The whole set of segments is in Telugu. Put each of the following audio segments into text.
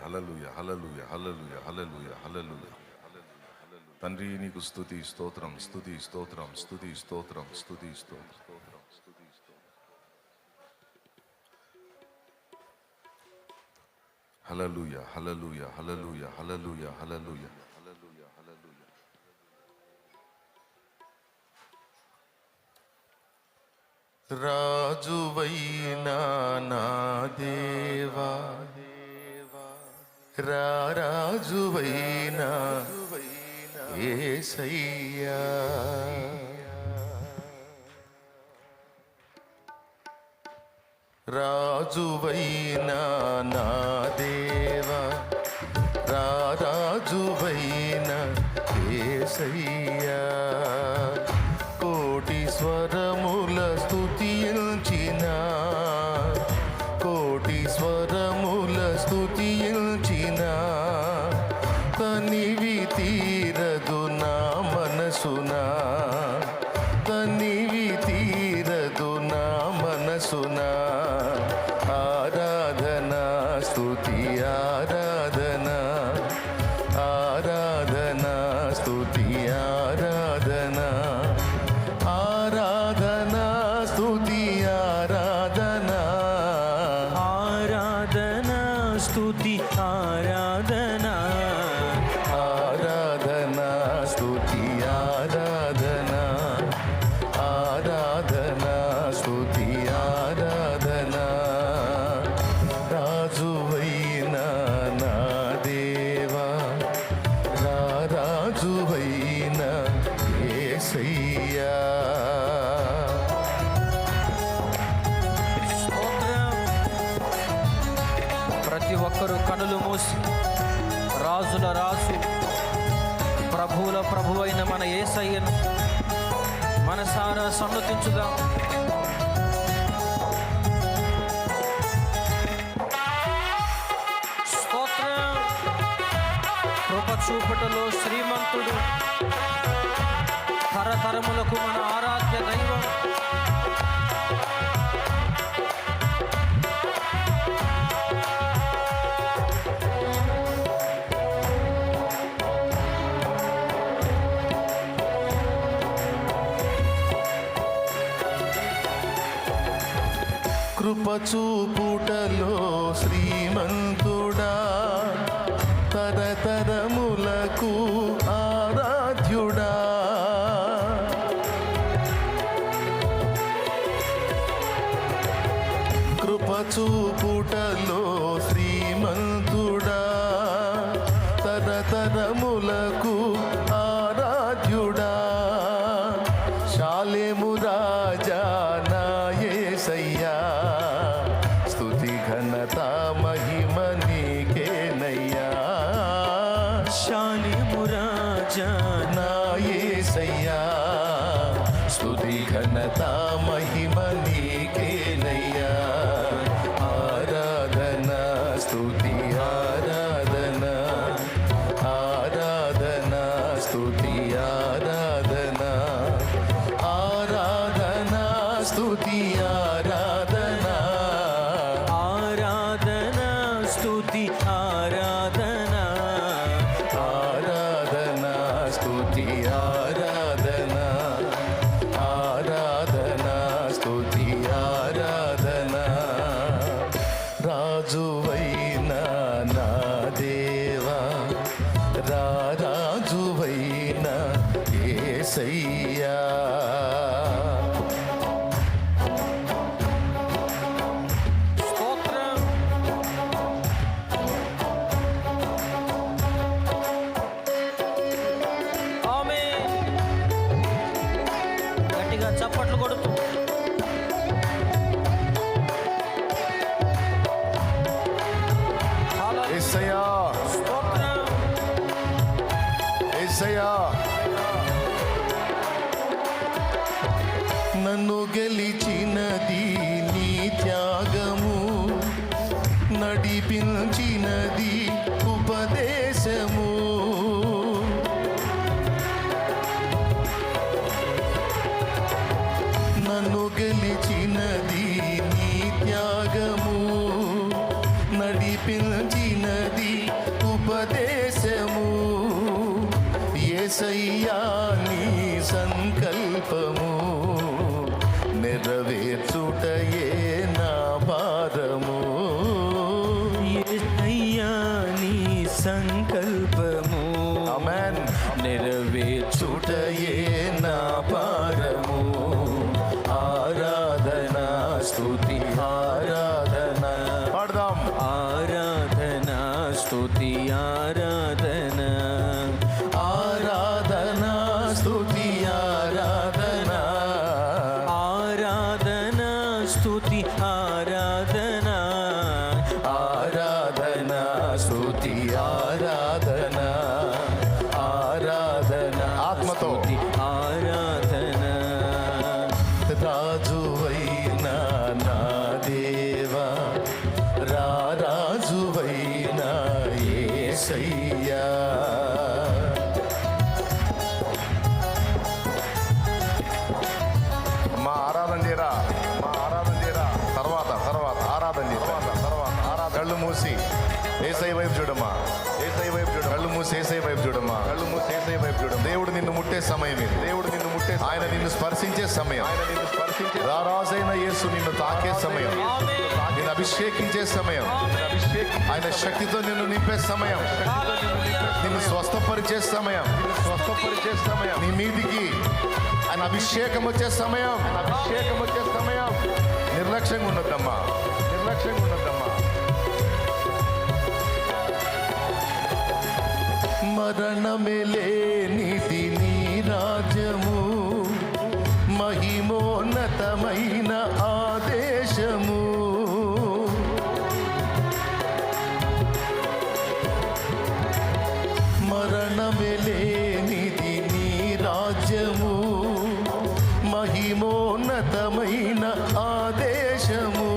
హల్లెలూయా హల్లెలూయా హల్లెలూయా హల్లెలూయా హల్లెలూయా. తండ్రి నీకు స్తుతి స్తోత్రం స్తుతి స్తోత్రం స్తుతి స్తోత్రం స్తుతి స్తోత్రం స్తుతి స్తోత్రం. హల్లెలూయా హల్లెలూయా హల్లెలూయా హల్లెలూయా హల్లెలూయా హల్లెలూయా హల్లెలూయా. రాజువైనా నా దేవా, రాజువైనా యేసయ్యా, రాజువైనా నా దేవా, రాజువైనా యేసయ్యా. కోటి స్వరముల స్తుతించిన, కోటి స్వరముల స్తుతించిన, తనివి తీరదు నా మనసునా, తనివి తీరదు నా మనసునా. ఆరాధనా స్తుతి ఆరాధనా, ఆరాధనా స్తుతి ఆరాధనా, ఆరాధనా స్తుతి ఆరాధనా, ఆరాధనా స్తుతి ఆరాధనా, ఆరాధనా స్తుతి ఆరాధనా, ఆరాధనా స్తుతి ఆరాధనా. రాజువైనా నా దేవా, రాజువైనా యేసయ్యా. ప్రతి ఒక్కరూ కనులు మూసి రాజుల రాజు ప్రభువుల ప్రభువైన మన యేసయ్యను మనసారా సన్నతించుదాం. స్తోత్రం. కృప చూపుటలో శ్రీమంతుడు, తరతరములకు మన ఆరాధ్య దైవం. కృప చూపుటలో శ్రీమంతుడా, తరతరములకు ఆరాధ్యుడా. కృప చూపుటలో శ్రీమంతుడా, తరతరములకు ఆరాధ్యుడా. శాలేము రాజా నా యేసయ్యా, స్తుతి ఘనత మహిమ నీకేనయ్యా. శాలేము రాజా నా యేసయ్యా, స్తుతి ఘనత మహిమ నీకేనయ్యా. ఆరాధనా స్తుతి ఆరాధనా, ఆరాధనా స్తుతి ఆరాధనా, ఆరాధనా స్తుతి ఆరాధనా, ఆరాధనా స్తుతి ఆరాధనా, ఆరాధనా స్తుతి ఆరాధనా, ఆరాధనా స్తుతి ఆరాధనా. రాజువైనా నా దేవా, రాజువైనా యేసయ్యా. చప్పట్లు కొడుతూ యేసయ్యా, యేసయ్యా. నన్ను గెలిచినది నీ త్యాగము, నడిపించినది ఉపదేశము. నన్ను గెలిచినది నీ త్యాగము, నడిపించినది నెరవేర్చుటయే నా భారము. ఆరాధన స్తుతి ఆరాధన పాడదాం. ఆరాధన స్తుతి ఆరాధన ఆరాధన స్తుతి ఆరాధన ఆరాధన స్తుతి ఆరాధన ఆరాధన స్తుతి ఆరాధన ఆరాధన ఆత్మతో ఆరాధన రాజువైనా నా దేవా రాజువైనా యేసయ్యా. మా ఆరాధన చేయరా, మా ఆరాధన చేయరా. తర్వాత తర్వాత ఆరాధన కళ్ళు మూసి ఏసై వైపు చూడమ్మా, ఏసై వైపు చూడ. కళ్ళు మూసి ఏసై వైపు చూడమ్మా, కళ్ళు మూసి ఏసై వైపు చూడమ్మా. దేవుడు నిన్ను ముట్టే సమయం ఇది. దేవుడు నిన్ను ముట్టే, ఆయన నిన్ను స్పర్శించే సమయం, ఆయన నిన్ను స్పర్శించే రారాజైన యేసు నిన్ను తాకే సమయం, నిన్ను అభిషేకించే సమయం, ఆయన శక్తితో నిన్ను నింపే సమయం, నిన్ను స్వస్థపరిచే సమయం, స్వస్థపరిచే సమయం. నీ మీదికి ఆయన అభిషేకం వచ్చే సమయం, అభిషేకం వచ్చే సమయం. నిర్లక్ష్యంగా ఉండొద్దమ్మా, నిర్లక్ష్యంగా ఉండొద్దమ్మా. మరణమే లేనిది నీ రాజ్యము, మహిమోన్నతమైన ఆదేశము. మరణమే లేనిది నీ రాజ్యము, మహిమోన్నతమైన ఆదేశము.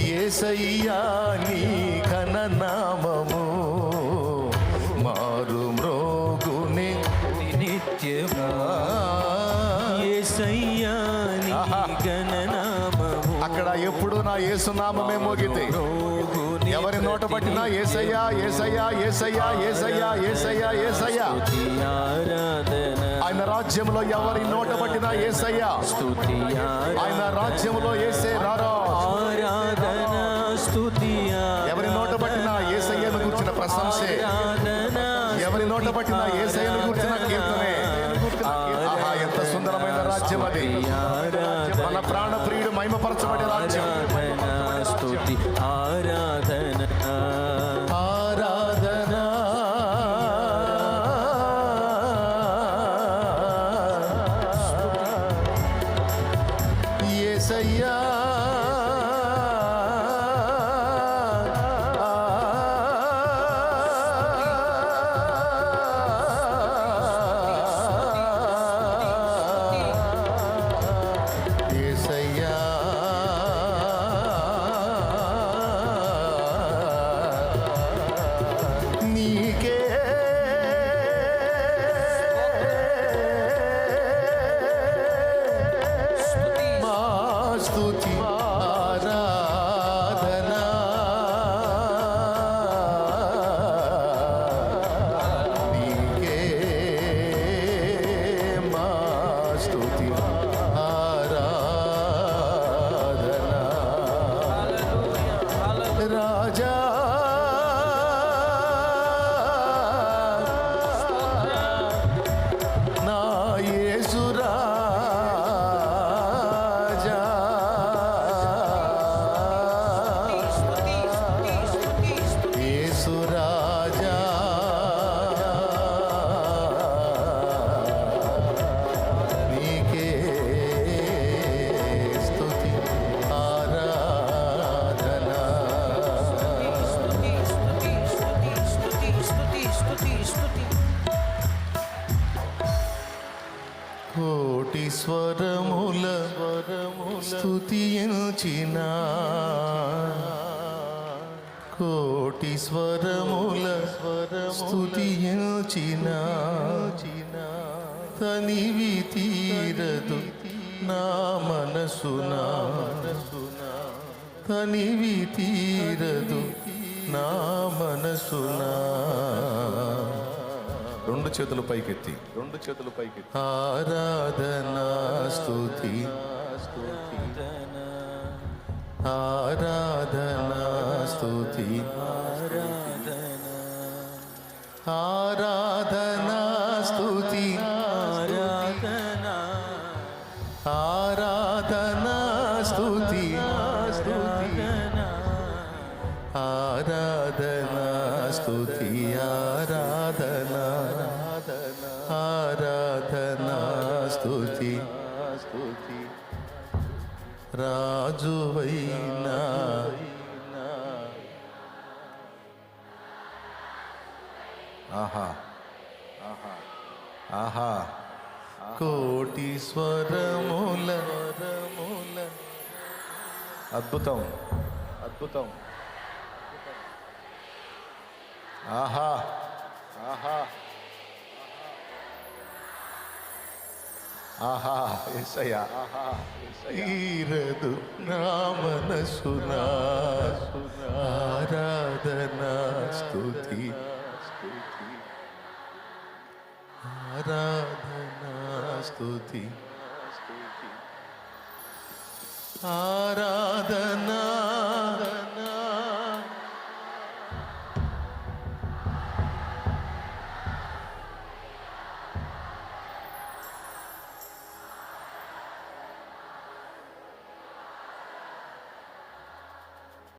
యేసయ్యా నీ ఘననామము మారు మ్రోగునే నిత్యము. యేసయ్యా నీ ఘననామము. అక్కడ ఎప్పుడు నా యేసునామమే మోగింది. ఎవరి నోట పట్టినా యేసయ్యా యేసయ్యా యేసయ్యా యేసయ్యా యేసయ్యా యేసయ్యా. ఆరాధన ఆయన రాజ్యంలో ఎవరి నోట పట్టినా యేసయ్యా. స్తుతి ఆయన రాజ్యంలో యేసే రారా. ఆరాధన స్తుతి ఎవరి నోట పట్టినా యేసయ్యను గురించిన ప్రశంసే, ఎవరి నోట పట్టినా యేసయ్యను గురించిన కీర్తనే. ఆహా, ఎంత సుందరమైన రాజ్యం అది. మన ప్రాణ ప్రియుడు మహిమపరచబడే రాజ్యం. స్తుతి ఆరాధన ఆరాధన యేసయ్యా. యేసయ్యా నీకే మా స్తుతి ఆరాధన. నీకే మా స్తుతి ఆరాధన. రాజా నా యేసు రాజా. యేసు రాజా నీకే స్తుతి ఆరాధన. కోటి స్వరముల స్తుతించిన, కోటి స్వరముల స్తుతించిన తనివి తీరదు నా మనసున, తనివి తీరదు నా మనసున. రెండు చేతులు పైకెత్తి, రెండు చేతులు పైకెత్తి. ఆరాధన స్తుతి ఆరాధన స్తుతి ఆరాధన స్తుతి ఆరాధన ఆరాధన స్తుతి స్తుతి రాజువైనా ఆహా ఆహా ఆహా కోటి స్వరముల అద్భుతం అద్భుతం ఆహా ఆహా ఆహా యేసయ్యా ఈరదు నా మనసునా ఆరాధన స్తుతి ఆరాధన స్తుతి ఆరాధన